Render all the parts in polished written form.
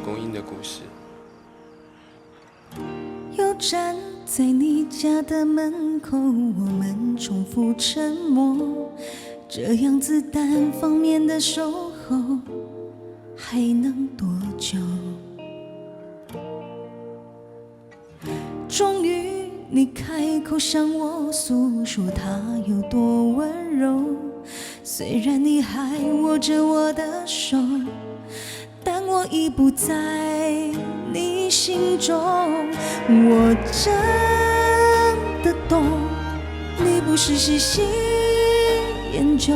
公英的故事。又站在你家的门口，我们重复沉默，这样子单方面的守候还能多久？终于你开口向我诉说他有多温柔，虽然你还握着我的手，但我已不在你心中。我真的懂，你不是细心研究，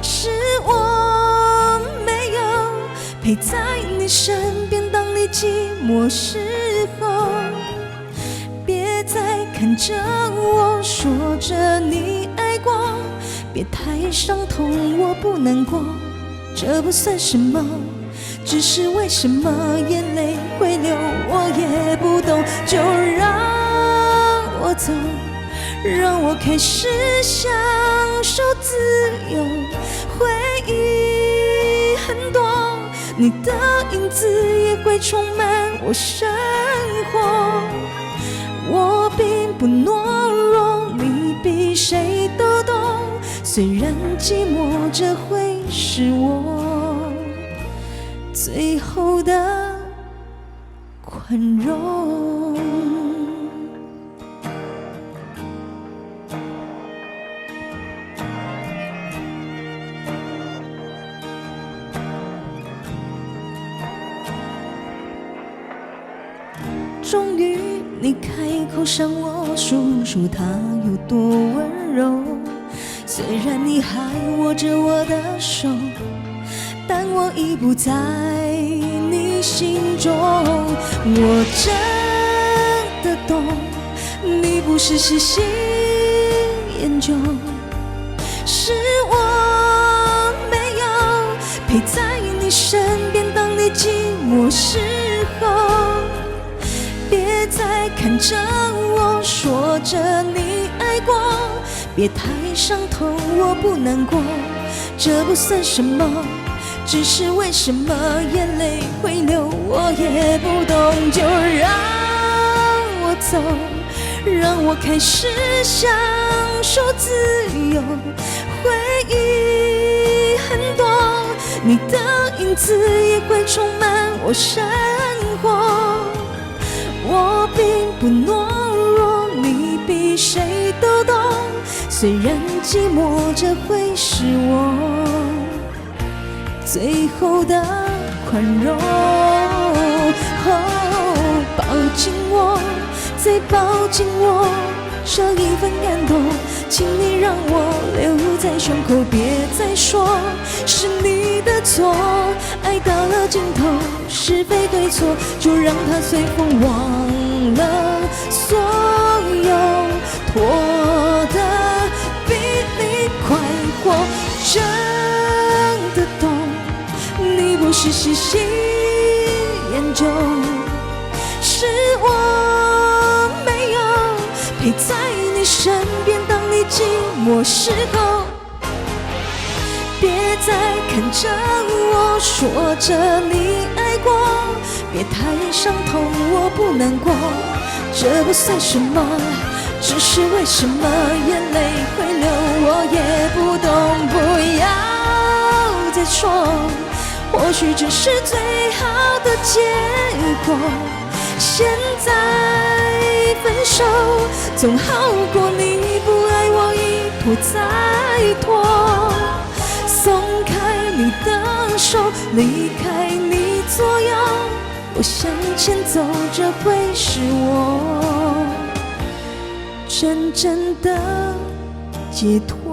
是我没有陪在你身边，当你寂寞时候，别再看着我说着你爱过，别太伤痛，我不难过，这不算什么，只是为什么眼泪会流，我也不懂，就让我走，让我开始享受自由。回忆很多，你的影子也会充满我生活。我并不懦弱，你比谁都懂，虽然寂寞，这会是我最后的宽容。终于你开口向我诉说他有多温柔，虽然你还握着我的手，但我已不在你心中。我真的懂，你不是细心研究，是我没有陪在你身边，当你寂寞时候，别再看着我说着你爱过，别太伤痛，我不难过，这不算什么，只是为什么眼泪会流，我也不懂，就让我走，让我开始享受自由。回忆很多，你的影子也会充满我生活。我并不懦弱，你比谁都懂，虽然寂寞，这会是我最后的宽容。抱紧我，再抱紧我，这一份感动，请你让我留在胸口，别再说是你的错。爱到了尽头，是非对错，就让它随风忘了所有，活得比你快活。真的懂，你不是细心研究，是我没有陪在你身边，当你寂寞时候，别再看着我说着你爱过，别太伤痛，我不难过，这不算什么，只是为什么眼泪会流，我也不懂，不要再说，或许这是最好的结果，现在分手总好过你不爱我一拖再拖。松开你的手，离开你左右，我向前走，这会是我真正的解脱。